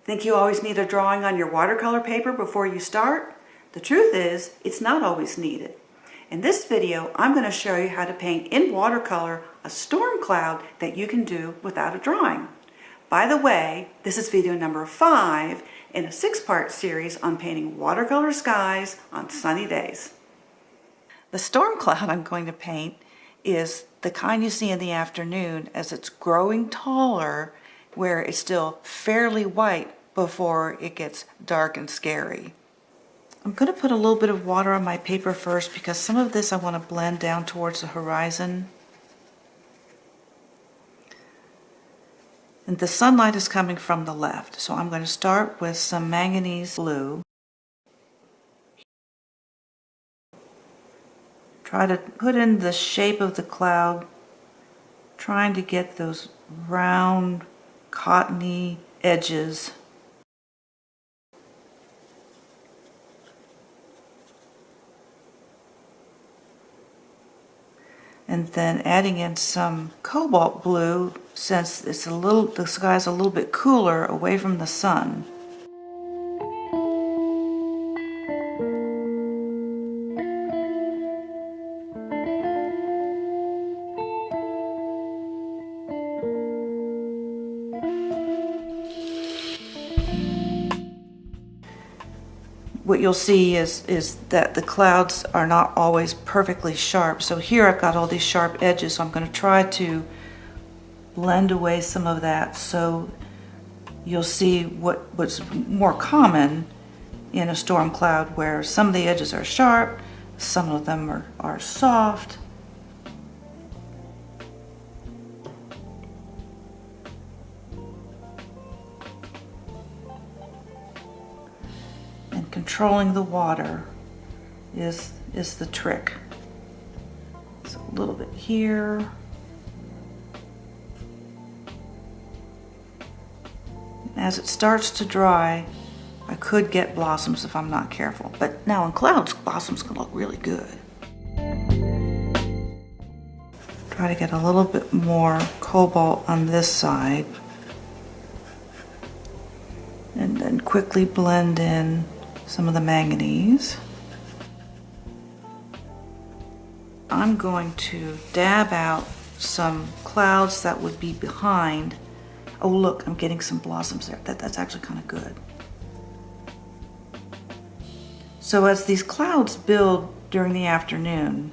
Think you always need a drawing on your watercolor paper before you start? The truth is, it's not always needed. In this video, I'm going to show you how to paint in watercolor a storm cloud that you can do without a drawing. By the way, this is video number 5 in a 6-part series on painting watercolor skies on sunny days. The storm cloud I'm going to paint is the kind you see in the afternoon as it's growing taller, where it's still fairly white before it gets dark and scary. I'm going to put a little bit of water on my paper first because some of this I want to blend down towards the horizon. And the sunlight is coming from the left, so I'm going to start with some manganese blue. Try to put in the shape of the cloud, trying to get those round, cottony edges. And then adding in some cobalt blue since the sky's a little bit cooler away from the sun. What you'll see is that the clouds are not always perfectly sharp. So here I've got all these sharp edges, so I'm going to try to blend away some of that so you'll see what's more common in a storm cloud, where some of the edges are sharp, some of them are soft. Controlling the water is the trick. So a little bit here. As it starts to dry, I could get blossoms if I'm not careful. But now in clouds, blossoms can look really good. Try to get a little bit more cobalt on this side. And then quickly blend in some of the manganese. I'm going to dab out some clouds that would be behind. Oh look, I'm getting some blossoms there. That's actually kind of good. So as these clouds build during the afternoon,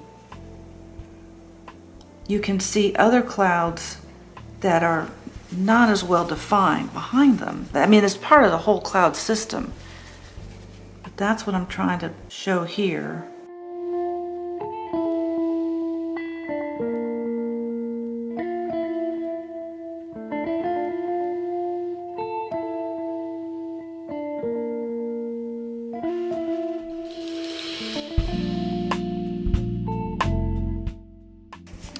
you can see other clouds that are not as well defined behind them. I mean, it's part of the whole cloud system. That's what I'm trying to show here.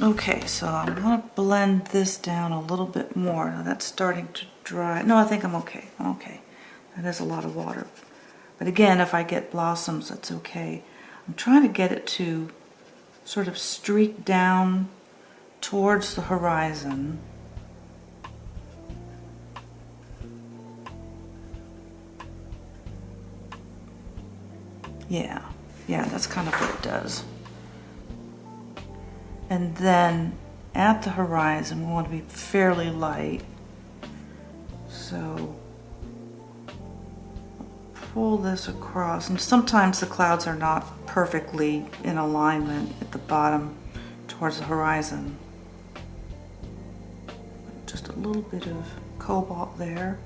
Okay, so I'm going to blend this down a little bit more. Now that's starting to dry. No, I think I'm okay. I'm okay. That is a lot of water. But again, if I get blossoms, that's okay. I'm trying to get it to sort of streak down towards the horizon. Yeah, that's kind of what it does. And then at the horizon, we want to be fairly light. So pull this across, and sometimes the clouds are not perfectly in alignment at the bottom towards the horizon. Just a little bit of cobalt there.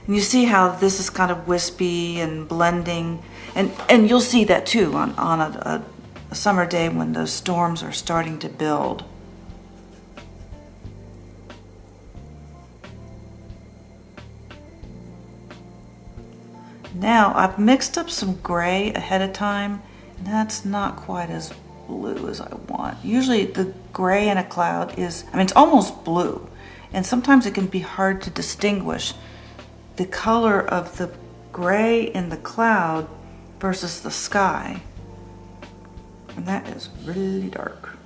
And you see how this is kind of wispy and blending, and you'll see that too on a summer day when those storms are starting to build. Now I've mixed up some gray ahead of time, and that's not quite as blue as I want. Usually the gray in a cloud it's almost blue, and sometimes it can be hard to distinguish the color of the gray in the cloud versus the sky. And that is really dark.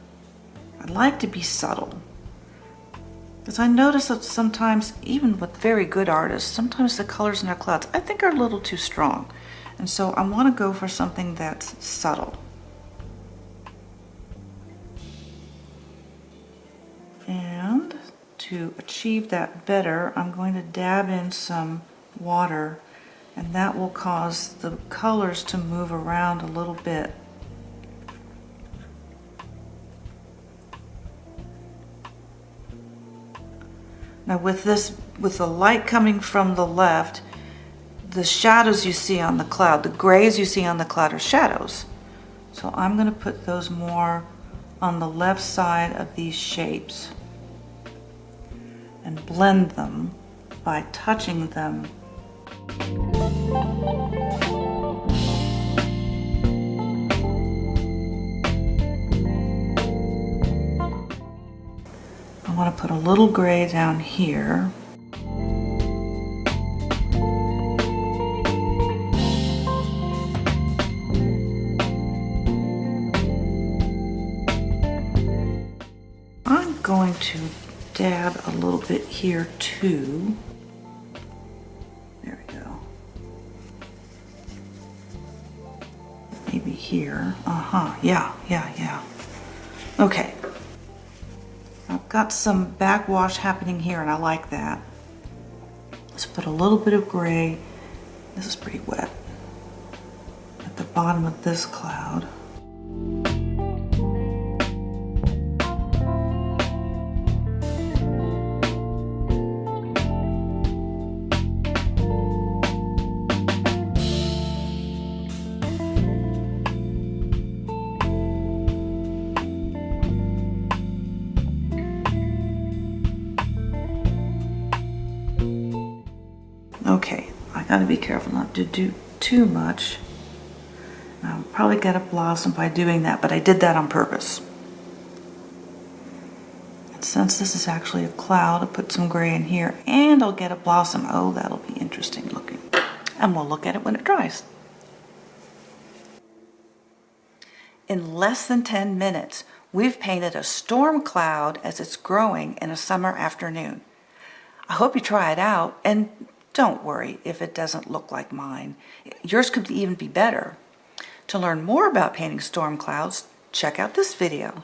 I like to be subtle. Because I notice that sometimes, even with very good artists, sometimes the colors in their clouds I think are a little too strong. And so I want to go for something that's subtle. And to achieve that better, I'm going to dab in some water, and that will cause the colors to move around a little bit. Now with the light coming from the left, the shadows you see on the cloud, the grays you see on the cloud are shadows. So I'm going to put those more on the left side of these shapes and blend them by touching them. I want to put a little gray down here. I'm going to dab a little bit here too. There we go. Maybe here. Yeah. Okay. I've got some backwash happening here and I like that. Let's put a little bit of gray. This is pretty wet. At the bottom of this cloud. Okay, I gotta be careful not to do too much. I'll probably get a blossom by doing that, but I did that on purpose. And since this is actually a cloud, I'll put some gray in here and I'll get a blossom. Oh, that'll be interesting looking. And we'll look at it when it dries. In less than 10 minutes, we've painted a storm cloud as it's growing in a summer afternoon. I hope you try it out, and don't worry if it doesn't look like mine. Yours could even be better. To learn more about painting storm clouds, check out this video.